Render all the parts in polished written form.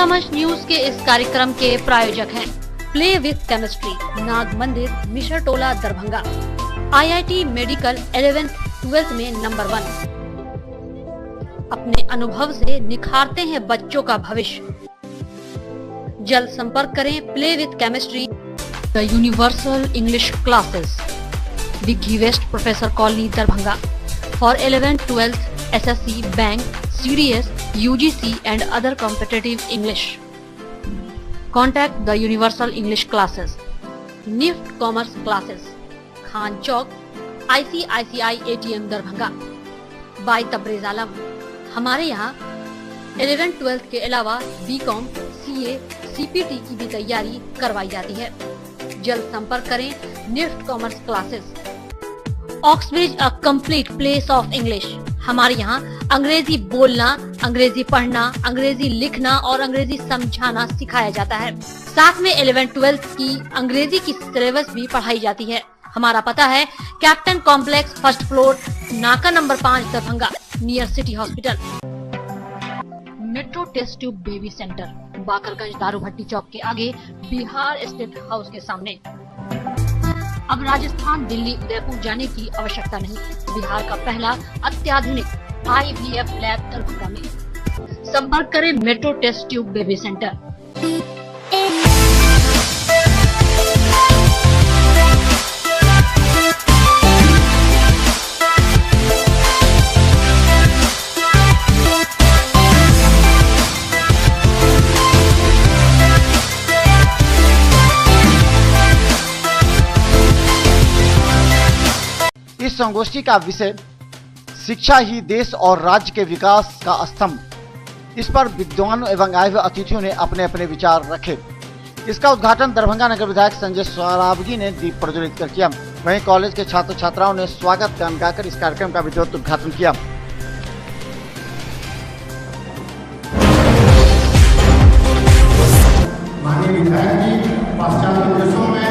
समझ न्यूज के इस कार्यक्रम के प्रायोजक हैं प्ले विथ केमिस्ट्री, नाग मंदिर, मिश्र टोला, दरभंगा। IIT मेडिकल 11th-12th में नंबर 1। अपने अनुभव से निखारते हैं बच्चों का भविष्य। जल्द संपर्क करें play with chemistry, the universal English classes, Digghi west, professor colony, Darbhanga. For 11th-12th SSC, bank, CDS, UGC and other competitive English. Contact the Universal English classes. NIFT Commerce classes. Khan Chowk, ICICI ATM, Darbhanga. By Tabrez Alam. हमारे यहाँ 11th-12th के अलावा BCom, CA, CPT की भी तैयारी करवाई जाती है। जल्द संपर्क करें NIFT Commerce classes. Oxbridge, a complete place of English. हमारे यहाँ अंग्रेजी बोलना, अंग्रेजी पढ़ना, अंग्रेजी लिखना और अंग्रेजी समझाना सिखाया जाता है। साथ में 11th-12th की अंग्रेजी की सिलेबस भी पढ़ाई जाती है। हमारा पता है कैप्टन कॉम्प्लेक्स, 1st फ्लोर, नाका number 5, Darbhanga, near city hospital. Metro test tube baby centre, Bakarganj, Daru Bhatti चौक के आगे, बिहार स्टेट हाउस के सामने। अब राजस्थान, दिल्ली, उदयपुर जाने की आवश्यकता नहीं। बिहार का पहला अत्याधुनिक IVF लैब दरभंगा में। संपर्क करें metro test tube baby centre. इस संगोष्ठी का विषय शिक्षा ही देश और राज्य के विकास का स्तंभ। इस पर विद्वानों एवं आए हुए अतिथियों ने अपने अपने विचार रखे। इसका उद्घाटन दरभंगा नगर विधायक संजय सरावगी ने दीप प्रज्वलित कर किया। वहीं कॉलेज के छात्र छात्राओं ने स्वागत गान गाकर इस कार्यक्रम का विधिवत उद्घाटन किया। माननीय विधायक जी, पाश्चात्य देशों में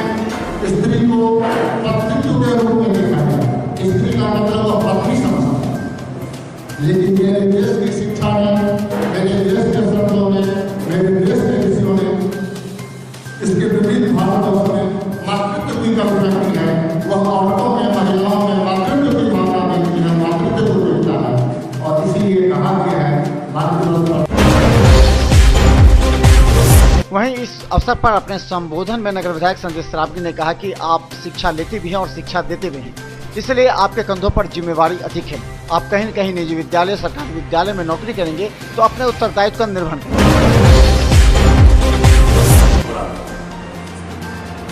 स्त्री को पत्नी के रूप में देखा है। स्त्री का मतलब वो पत्नी समझता है। लेकिन मेरे देश की शिक्षा में, मेरे देश के शब्दों में, मेरे देश के ऋषियों ने इसके विभिन्न भाषाओं में मातृत्व की कल्पना की है। वह औरतों में, महिलाओं में मातृत्व की भावना मिलती है, मातृत्व को मिलता है और इसीलिए कहा गया है मातृत्व। वहीं इस अवसर पर अपने संबोधन में नगर विधायक संजय सरावगी ने कहा कि आप शिक्षा लेते भी हैं और शिक्षा देते भी हैं, इसलिए आपके कंधों पर जिम्मेवारी अधिक है। आप कहीं न कहीं निजी विद्यालय, सरकारी विद्यालय में नौकरी करेंगे तो अपने उत्तरदायित्व का निर्वहन करेंगे।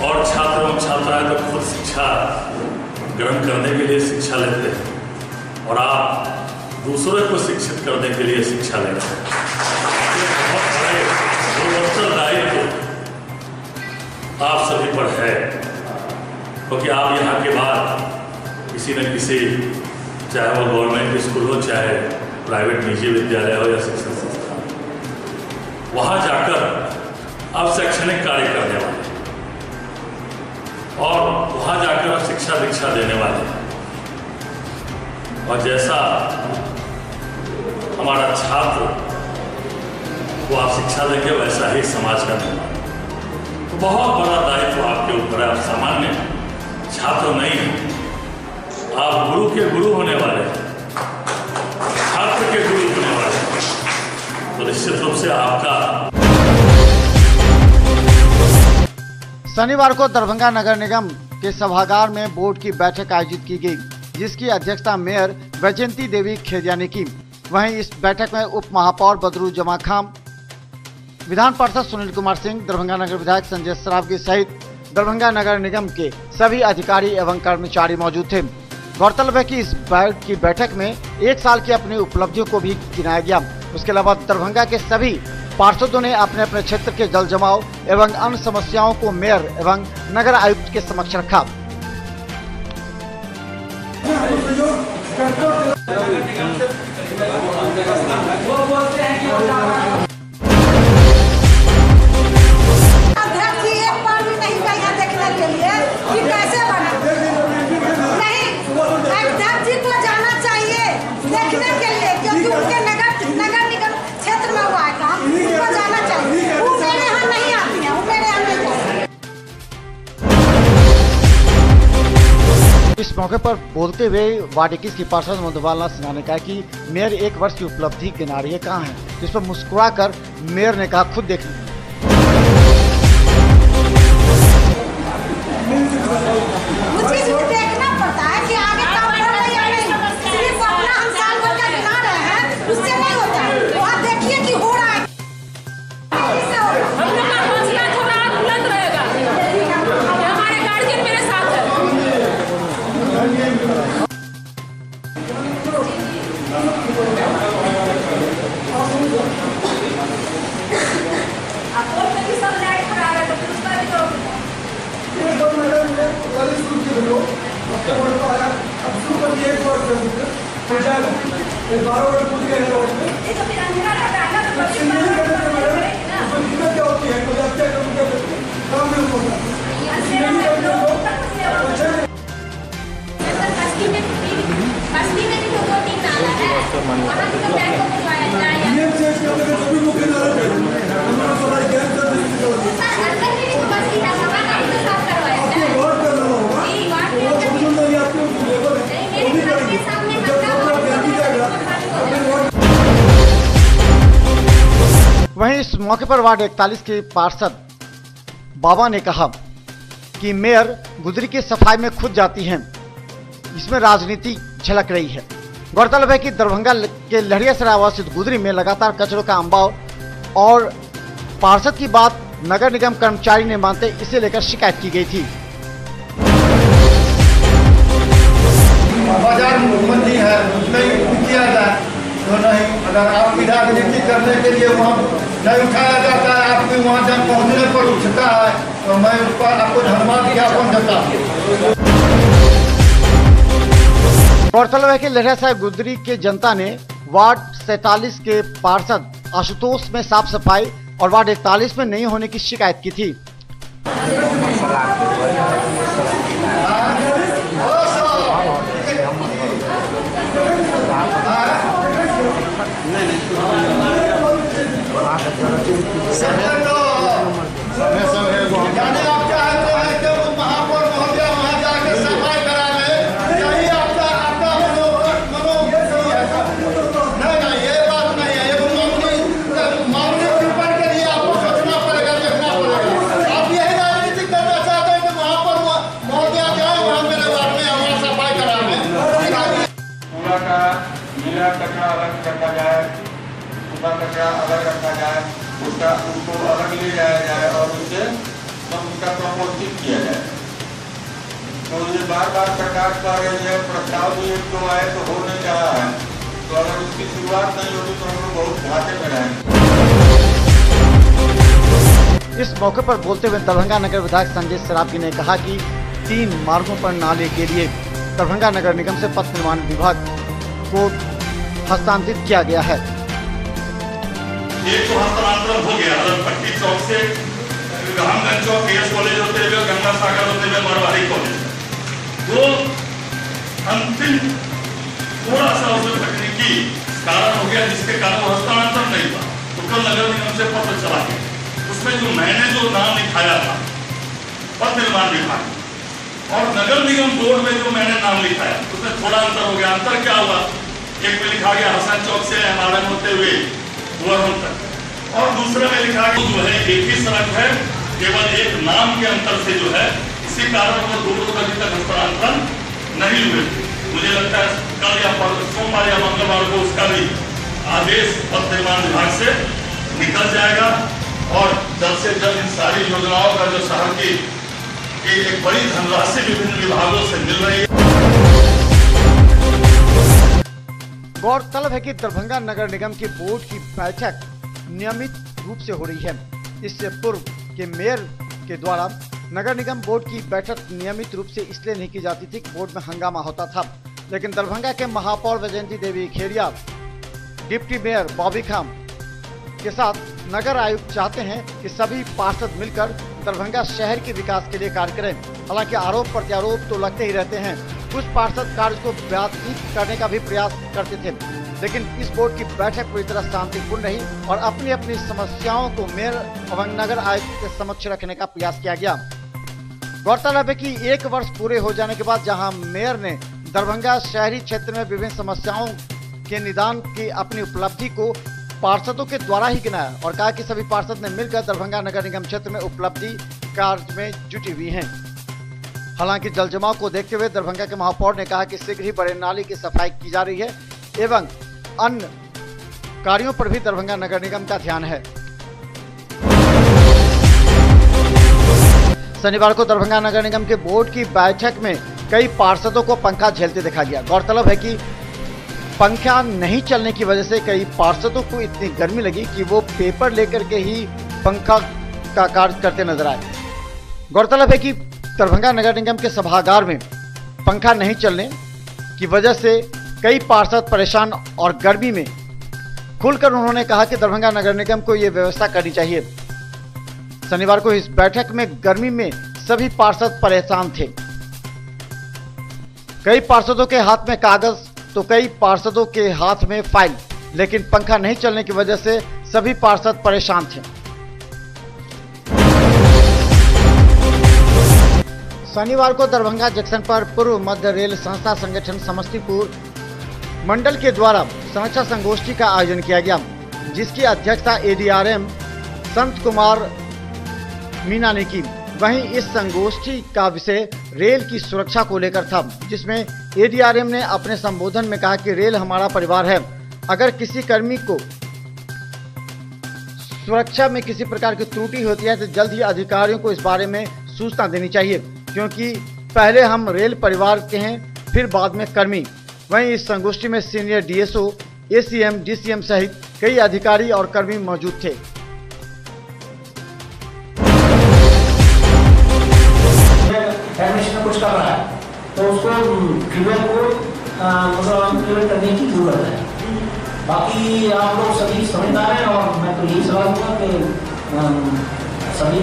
और छात्र एवं छात्राएं तो खुद शिक्षा ग्रहण करने के लिए शिक्षा लेते हैं और आप दूसरों को शिक्षित करने के लिए शिक्षा लेते हैं। बहुत बड़े उत्तरदायित्व आप सभी पर है, क्योंकि आप यहाँ के बाद किसी न किसी, चाहे वो गवर्नमेंट स्कूल हो, चाहे प्राइवेट निजी विद्यालय हो या शिक्षण संस्थान, वहाँ जाकर आप शैक्षणिक कार्य करने वाले और वहाँ जाकर आप शिक्षा दीक्षा देने वाले। और जैसा हमारा छात्र वो आप शिक्षा देंगे, वैसा ही समाज का निर्माण। तो बहुत बड़ा दायित्व आपके ऊपर है। आप सामान्य छात्र नहीं हैं, आप गुरु के गुरु होने वाले हैं, छात्र के गुरु होने वाले हैं। तो निश्चित रूप से आपका। शनिवार को दरभंगा नगर निगम के सभागार में बोर्ड की बैठक आयोजित की गई, जिसकी अध्यक्षता मेयर वैजयंती देवी खेरिया ने की। वहीं इस बैठक में उप महापौर बदरू जमा खाम, विधान पार्षद सुनील कुमार सिंह, दरभंगा नगर विधायक संजय सरावगी सहित दरभंगा नगर निगम के सभी अधिकारी एवं कर्मचारी मौजूद थे। गौरतलब है कि इस की बैठक में 1 साल की अपनी उपलब्धियों को भी गिनाया गया। उसके अलावा दरभंगा के सभी पार्षदों ने अपने अपने क्षेत्र के जल जमाव एवं अन्य समस्याओं को मेयर एवं नगर आयुक्त के समक्ष रखा। देखने के लिए, क्योंकि उनके नगर निगम क्षेत्र में हुआ है काम, उनको जाना चाहिए। इस मौके पर बोलते हुए वार्ड 21 की पार्षद मधुबाला सिन्हा ने कहा कि मेयर 1 वर्ष की उपलब्धि गिना रही है कहाँ है, जिस पर मुस्कुराकर मेयर ने कहा खुद देख लीजिए। मुझे देखना पड़ता है कि आगे काम कर रहे हैं या नहीं, सिर्फ अपना हम साल भर का गिना रहे हैं, उससे नहीं होता है। तो आप देखिए कि हो रहा है, इससे हो रहा है। हमारे गार्जियन मेरे साथ है। वहीं इस मौके पर वार्ड 41 के पार्षद बाबा ने कहा कि मेयर गुदरी की सफाई में खुद जाती हैं, इसमें राजनीति झलक रही है। गौरतलब है कि दरभंगा के लहरियासराय आवासित गुदरी में लगातार कचरों का अंबाव और पार्षद की बात नगर निगम कर्मचारी ने मानते इसे लेकर शिकायत की गई थी। बाजार मुख्यमंत्री है, नहीं किया जाए तो नहीं, अगर आपकी राजनीति करने के लिए वहाँ नहीं उठाया जाता है, आपकी वहाँ जब पहुँचने पर उठता है तो मैं उस पर आपको धन्यवाद ज्ञापन देता हूँ। गौरतलब है कि लहरियासराय गुदरी के जनता ने वार्ड 47 के पार्षद आशुतोष में साफ सफाई और वार्ड 41 में नहीं होने की शिकायत की थी। गीला कचरा अलग रखा जाए, सूखा कचरा अलग रखा जाए, उसको अलग ले जाया जाए और उससे उसका प्रमोशन किया जाए। तो ये बार बार सरकार कह रही है, प्रस्ताव भी एक तो आए तो हो नहीं रहा है, तो अगर उसकी शुरुआत नहीं होगी तो हम लोग बहुत घाटे में रहेंगे। इस मौके पर बोलते हुए दरभंगा नगर विधायक संजय सरावगी ने कहा कि 3 मार्गों पर नाले के लिए दरभंगा नगर निगम से पथ निर्माण विभाग को हस्तांतरित किया गया है। एक तो हस्तांतरण हो गया पट्टी चौक से रामगंज चौक एस कॉलेज होते हुए गंगा सागर होते हुए मरवाही कॉलेज, वो अंतिम थोड़ा सा उसमें तकनीकी कारण हो गया जिसके कारण वो हस्तांतरण नहीं हुआ। तो कल नगर निगम से पत्र चला गया, उसमें मैंने जो नाम लिखाया था पथ निर्माण विभाग और नगर निगम बोर्ड में जो मैंने नाम लिखाया उसमें थोड़ा अंतर हो गया। अंतर क्या हुआ, एक में लिखा गया हसन चौक से एमआरएम होते हुए वरुण तक और दूसरे में लिखा गया जो है एक ही सड़क है, केवल एक नाम के अंतर से जो है, इसी कारण वो दोनों अभी तक हस्तांतरण नहीं हुए। मुझे लगता है कल या सोमवार या मंगलवार को उसका भी आदेश पथ निर्माण विभाग से निकल जाएगा और जल्द से जल्द इन सारी योजनाओं का जो शहर की एक बड़ी धनराशि विभिन्न विभागों से मिल रही है। गौरतलब है कि दरभंगा नगर निगम के बोर्ड की बैठक नियमित रूप से हो रही है। इससे पूर्व के मेयर के द्वारा नगर निगम बोर्ड की बैठक नियमित रूप से इसलिए नहीं की जाती थी कि बोर्ड में हंगामा होता था, लेकिन दरभंगा के महापौर वैजयंती देवी खेड़िया, डिप्टी मेयर बॉबी खान के साथ नगर आयुक्त चाहते हैं कि सभी पार्षद मिलकर दरभंगा शहर के विकास के लिए कार्य करें। हालांकि आरोप प्रत्यारोप तो लगते ही रहते हैं। कुछ पार्षद कार्य को बातचीत करने का भी प्रयास करते थे, लेकिन इस बोर्ड की बैठक पूरी तरह शांतिपूर्ण रही और अपनी अपनी समस्याओं को मेयर एवं नगर आयुक्त के समक्ष रखने का प्रयास किया गया। गौरतलब है कि 1 वर्ष पूरे हो जाने के बाद जहां मेयर ने दरभंगा शहरी क्षेत्र में विभिन्न समस्याओं के निदान की अपनी उपलब्धि को पार्षदों के द्वारा ही गिनाया और कहा कि सभी पार्षद ने मिलकर दरभंगा नगर निगम क्षेत्र में उपलब्धि कार्य में जुटी हुई हैं। हालांकि जल जमाव को देखते हुए दरभंगा के महापौर ने कहा कि शीघ्र ही बड़े नाली की सफाई की जा रही है एवं अन्य कार्यों पर भी दरभंगा नगर निगम का ध्यान है। शनिवार को दरभंगा नगर निगम के बोर्ड की बैठक में कई पार्षदों को पंखा झेलते देखा गया। गौरतलब है कि पंखा नहीं चलने की वजह से कई पार्षदों को इतनी गर्मी लगी कि वो पेपर लेकर के ही पंखा का कार्य करते नजर आए। गौरतलब है कि दरभंगा नगर निगम के सभागार में पंखा नहीं चलने की वजह से कई पार्षद परेशान और गर्मी में खुलकर उन्होंने कहा कि दरभंगा नगर निगम को ये व्यवस्था करनी चाहिए। शनिवार को इस बैठक में गर्मी में सभी पार्षद परेशान थे। कई पार्षदों के हाथ में कागज तो कई पार्षदों के हाथ में फाइल, लेकिन पंखा नहीं चलने की वजह से सभी पार्षद परेशान थे। शनिवार को दरभंगा जंक्शन पर पूर्व मध्य रेल संस्था संगठन समस्तीपुर मंडल के द्वारा समीक्षा संगोष्ठी का आयोजन किया गया, जिसकी अध्यक्षता एडीआरएम संत कुमार मीना ने की। वहीं इस संगोष्ठी का विषय रेल की सुरक्षा को लेकर था, जिसमें एडीआरएम ने अपने संबोधन में कहा कि रेल हमारा परिवार है। अगर किसी कर्मी को सुरक्षा में किसी प्रकार की त्रुटि होती है तो जल्द ही अधिकारियों को इस बारे में सूचना देनी चाहिए, क्योंकि पहले हम रेल परिवार के हैं, फिर बाद में कर्मी। वहीं इस संगोष्ठी में सीनियर डीएसओ, एसीएम, डीसीएम सहित कई अधिकारी और कर्मी मौजूद थे। एडमिशन कुछ कर रहा है तो उसको क्लियर को मतलब क्लियर करने की जरूरत है। बाकी आप लोग सभी समझदार हैं और मैं तो यही सलाह दूंगा कि सभी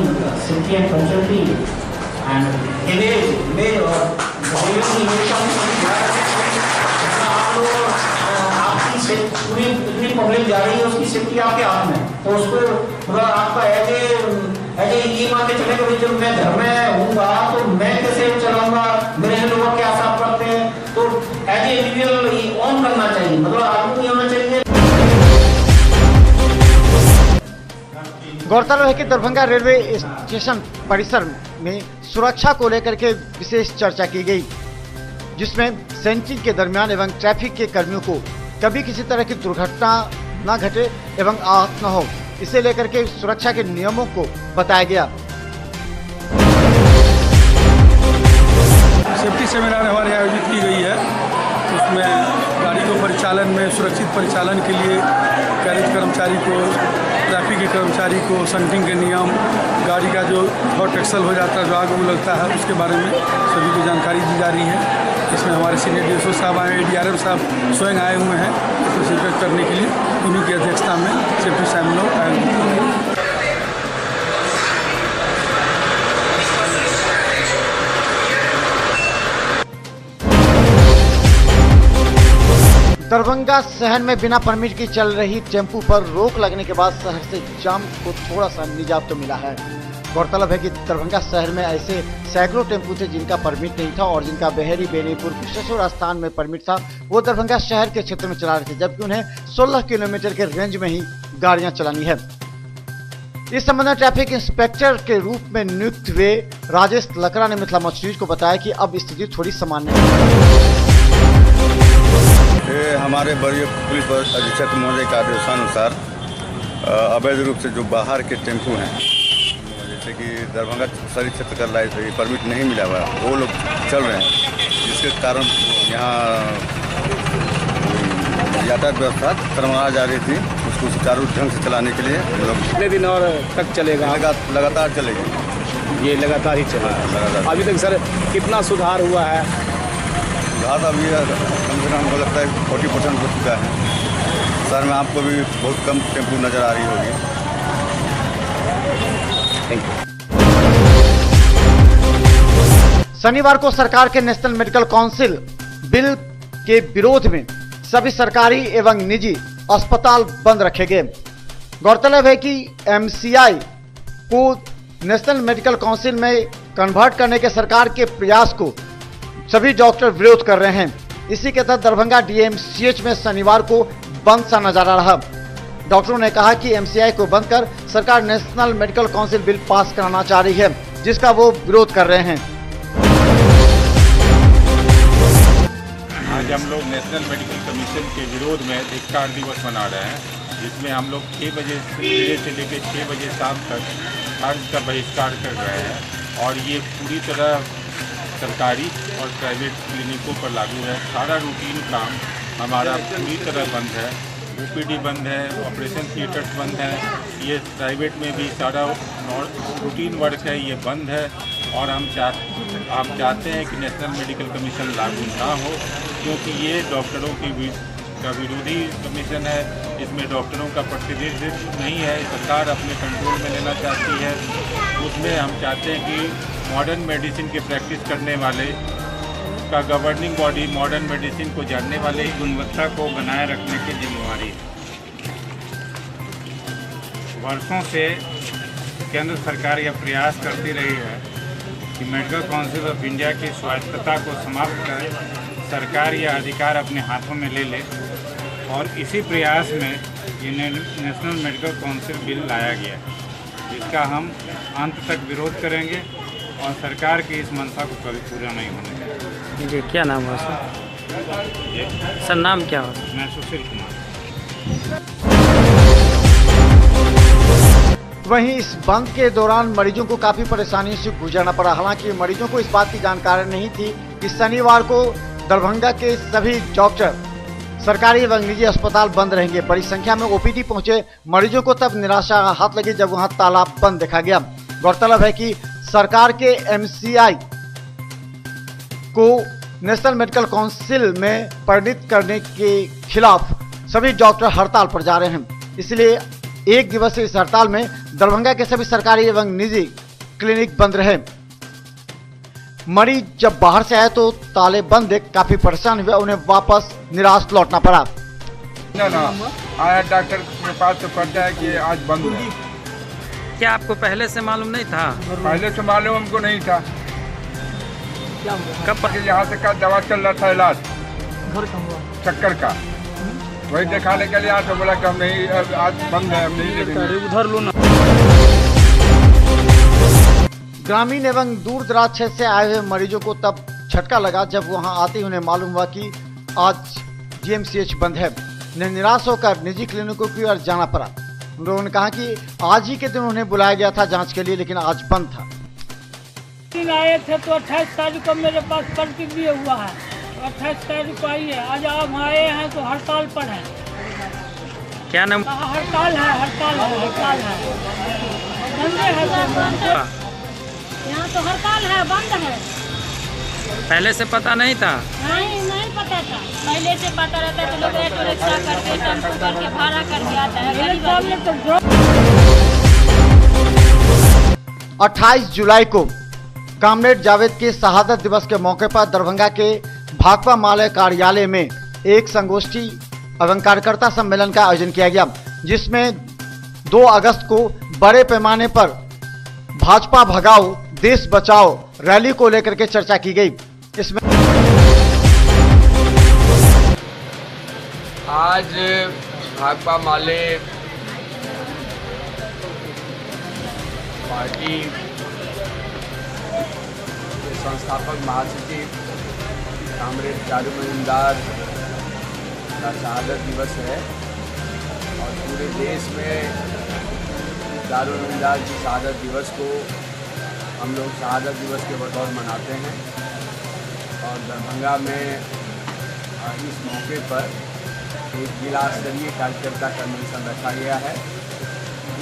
safety and punctuality and image और आप लोग आपकी पूरी इतनी पब्लिक जा रही है, उसकी सेफ्टी आपके हाथ में, तो उसको मतलब आपका ऐसे ये मान के चले कि जब मैं घर में हूँगा तो मैं कैसे चलाऊंगा, मेरे लोग क्या साफ करते हैं, तो एज ए इंडिविजुअल ऑन करना चाहिए, मतलब आदमी नहीं होना चाहिए। गौरतलब है कि दरभंगा रेलवे स्टेशन परिसर में सुरक्षा को लेकर के विशेष चर्चा की गई, जिसमें सेंट्रिंग के दरमियान एवं ट्रैफिक के कर्मियों को कभी किसी तरह की दुर्घटना न घटे एवं आहत न हो, इसे लेकर के सुरक्षा के नियमों को बताया गया। सेफ्टी सेमिनार हमारे यहाँ आयोजित की गई है, उसमें गाड़ी को परिचालन में सुरक्षित परिचालन के लिए कैरेज कर्मचारी को, ट्रैफिक के कर्मचारी को सेंट्रिंग के नियम, गाड़ी का जो हॉट एक्सल हो जाता है, जो आग उग लगता है, उसके बारे में सभी को जानकारी दी जा रही है। इसमें हमारे सीनियर डीएसओ साहब आए, एडीआरएम साहब स्वयं आए हुए हैं इसको शिरकत करने के लिए। उन्हीं की अध्यक्षता में सेफ्टी सेमिनार आयोजित किया गया। दरभंगा शहर में बिना परमिट की चल रही टेम्पू पर रोक लगने के बाद शहर से जाम को थोड़ा सा निजात तो मिला है। गौरतलब है कि दरभंगा शहर में ऐसे सैकड़ों टेम्पू थे जिनका परमिट नहीं था और जिनका बहेरी, बेनीपुर, कुशेश्वर स्थान में परमिट था, वो दरभंगा शहर के क्षेत्र में चला रहे थे, जबकि उन्हें 16 किलोमीटर के रेंज में ही गाड़ियां चलानी है। इस संबंध में ट्रैफिक इंस्पेक्टर के रूप में नियुक्त हुए राजेश लकड़ा ने मिथिला मच न्यूज को बताया कि अब स्थिति थोड़ी सामान्य है। हमारे वरीय पुलिस अधीक्षक महोदय के आदेशानुसार अवैध रूप से जो बाहर के टेम्पू हैं, जैसे कि दरभंगा शहरी क्षेत्र का लाइसेंस परमिट नहीं मिला हुआ, वो लोग चल रहे हैं, जिसके कारण यहाँ यातायात व्यवस्था तरमरा जा रही थी। उसको सुचारू ढंग से चलाने के लिए हम लोग कितने दिन और तक चलेगा? लगातार चलेगी, ये लगातार ही चलेगा। अभी तक सर कितना सुधार हुआ है? सुधार अभी कम से कम हमको लगता है 40% हो चुका है। शहर में आपको भी बहुत कम टेम्पू नज़र आ रही होगी। Thank you. शनिवार को सरकार के नेशनल मेडिकल काउंसिल बिल के विरोध में सभी सरकारी एवं निजी अस्पताल बंद रखे गए। गौरतलब है कि एमसीआई को नेशनल मेडिकल काउंसिल में कन्वर्ट करने के सरकार के प्रयास को सभी डॉक्टर विरोध कर रहे हैं। इसी के तहत दरभंगा डीएमसीएच में शनिवार को बंद सा नजारा रहा। डॉक्टरों ने कहा कि एमसीआई को बंद कर सरकार national medical council bill pass कराना चाह रही है, जिसका वो विरोध कर रहे हैं। आज हम लोग नेशनल मेडिकल कमीशन के विरोध में धिक्कार दिवस मना रहे हैं, जिसमें हम लोग 6 बजे से लेकर 6 बजे शाम तक आज का बहिष्कार कर रहे हैं। और ये पूरी तरह सरकारी और प्राइवेट क्लिनिकों पर लागू है। सारा रूटीन काम हमारा पूरी तरह बंद है। ओपीडी बंद है, ऑपरेशन थिएटर्स बंद हैं, ये प्राइवेट में भी सारा रूटीन वर्क है, ये बंद है। और हम चाहते हैं कि नेशनल मेडिकल कमीशन लागू ना हो, क्योंकि ये डॉक्टरों का विरोधी कमीशन है। इसमें डॉक्टरों का प्रतिनिधित्व नहीं है, सरकार अपने कंट्रोल में लेना चाहती है। उसमें हम चाहते हैं कि मॉडर्न मेडिसिन की प्रैक्टिस करने वाले का गवर्निंग बॉडी मॉडर्न मेडिसिन को जानने वाले गुणवत्ता को बनाए रखने की जिम्मेवारी है। वर्षों से केंद्र सरकार यह प्रयास करती रही है कि मेडिकल काउंसिल ऑफ इंडिया की स्वायत्तता को समाप्त कर सरकार यह अधिकार अपने हाथों में ले ले, और इसी प्रयास में ये नेशनल मेडिकल काउंसिल बिल लाया गया, जिसका हम अंत तक विरोध करेंगे और सरकार की इस मंशा को कभी पूरा नहीं होने देंगे। जी, क्या नाम है सर? सर नाम क्या हो? मैं सुशील कुमार। वहीं इस बंद के दौरान मरीजों को काफी परेशानियों से गुजरना पड़ा। हालांकि मरीजों को इस बात की जानकारी नहीं थी कि शनिवार को दरभंगा के सभी डॉक्टर सरकारी एवं निजी अस्पताल बंद रहेंगे। बड़ी संख्या में ओपीडी पहुंचे मरीजों को तब निराशा हाथ लगी जब वहां तालाब बंद देखा गया। गौरतलब है कि सरकार के एमसीआई को नेशनल मेडिकल काउंसिल में परिणत करने के खिलाफ सभी डॉक्टर हड़ताल पर जा रहे हैं। इसलिए एक दिवसीय इस हड़ताल में दरभंगा के सभी सरकारी एवं निजी क्लिनिक बंद रहे। मरीज जब बाहर से आए तो ताले बंद देख काफी परेशान हुए, उन्हें वापस निराश लौटना पड़ा। ना आया डॉक्टर के पास तो कहता है कि आज बंद है। क्या आपको पहले से मालूम नहीं था? पहले से मालूम हमको नहीं था। कब? यहाँ से का दवा चल रहा था, इलाज चक्कर का, वही दिखाने के लिए आज तो बोला कि हम नहीं, आज बंद है, हम नहीं देंगे। उधर लो ना। ग्रामीण एवं दूर दराज क्षेत्र से आए हुए मरीजों को तब झटका लगा जब वहां आते ही उन्हें मालूम हुआ कि आज जीएमसीएच बंद है। निराश होकर निजी क्लिनिकों की ओर जाना पड़ा। लोगों ने कहा कि आज ही के दिन उन्हें बुलाया गया था जांच के लिए, लेकिन आज बंद था। आए थे तो 28 तारीख को मेरे पास प्रतिक्रिया हुआ है, 28 तारीख को आई है। आज आप आए हैं तो हड़ताल पर है। क्या नाम? हड़ताल है, हड़ताल है, हड़ताल है, बंद है। यहाँ तो हड़ताल है, बंद है। पहले से पता नहीं था? नहीं पता था। पहले से पता रहता तो लोग ऑटो रिक्शा करके टेम्पो करके भाड़ा करके आता है। 28 जुलाई को कामरेड जावेद के शहादत दिवस के मौके पर दरभंगा के भाकपा माले कार्यालय में एक संगोष्ठी एवं कार्यकर्ता सम्मेलन का आयोजन किया गया, जिसमें 2 अगस्त को बड़े पैमाने पर भाजपा भगाओ देश बचाओ रैली को लेकर के चर्चा की गई। इसमें आज भाकपा माले पार्टी के संस्थापक महासचिव कामरेड चारू मजुमदार का शहादत दिवस है और पूरे देश में चारू मजुमदार की शहादत दिवस को हम लोग शहादत दिवस के बतौर मनाते हैं। और दरभंगा में इस मौके पर एक जिला स्तरीय कार्यकर्ता कन्वेंशन रखा गया है।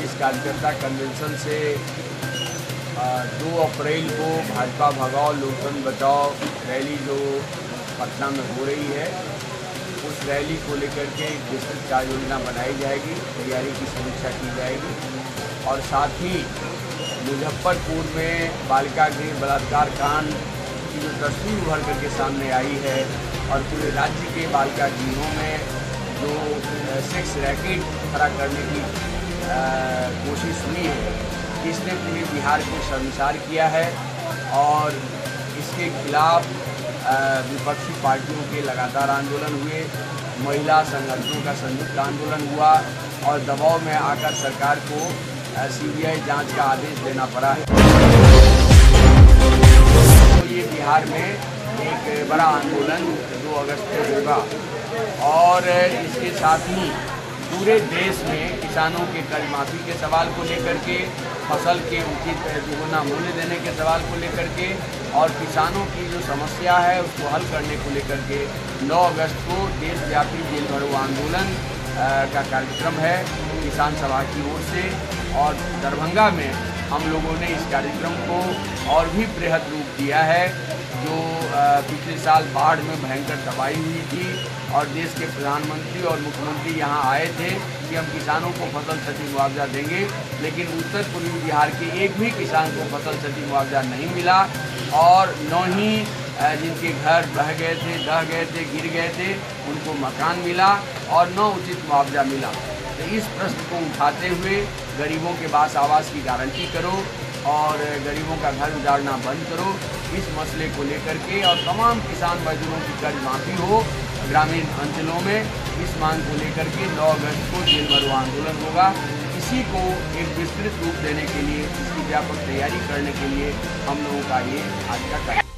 इस कार्यकर्ता कन्वेंशन से 2 अप्रैल को भाजपा भगाओ लोकतंत्र बचाओ रैली जो पटना में हो रही है, उस रैली को लेकर के एक विस्तृत कार्य योजना बनाई जाएगी, तैयारी की समीक्षा की जाएगी। और साथ ही मुजफ्फरपुर में बालिका गृह बलात्कार कांड की जो तस्वीर उभर करके सामने आई है और पूरे राज्य के बालिका गृहों में जो सेक्स रैकेट खड़ा करने की कोशिश हुई है, इसने पूरे बिहार को शर्मसार किया है। और इसके खिलाफ विपक्षी पार्टियों के लगातार आंदोलन हुए, महिला संगठनों का संयुक्त आंदोलन हुआ और दबाव में आकर सरकार को सीबीआई जांच का आदेश देना पड़ा है। तो ये बिहार में एक बड़ा आंदोलन 2 अगस्त को होगा और इसके साथ ही पूरे देश में किसानों के कर्ज माफी के सवाल को लेकर के, फसल के उचित दुगुना मूल्य देने के सवाल को लेकर के और किसानों की जो समस्या है उसको हल करने को लेकर के 9 अगस्त को देशव्यापी जेल भरो आंदोलन का कार्यक्रम है किसान सभा की ओर से। और दरभंगा में हम लोगों ने इस कार्यक्रम को और भी बृहद रूप दिया है। जो पिछले साल बाढ़ में भयंकर तबाही हुई थी और देश के प्रधानमंत्री और मुख्यमंत्री यहाँ आए थे कि हम किसानों को फसल क्षति मुआवजा देंगे, लेकिन उत्तर पूर्वी बिहार के एक भी किसान को फसल क्षति मुआवजा नहीं मिला और न ही जिनके घर बह गए थे, दह गए थे, गिर गए थे उनको मकान मिला और न उचित मुआवजा मिला। तो इस प्रश्न को उठाते हुए गरीबों के पास आवास की गारंटी करो और गरीबों का घर उजाड़ना बंद करो, इस मसले को लेकर के और तमाम किसान मजदूरों की कर्ज माफ़ी हो ग्रामीण अंचलों में, इस मांग को लेकर के 9 अगस्त को जेल भरो आंदोलन होगा। इसी को एक विस्तृत रूप देने के लिए, इसकी व्यापक तैयारी करने के लिए हम लोगों का ये आज का कार्यक्रम।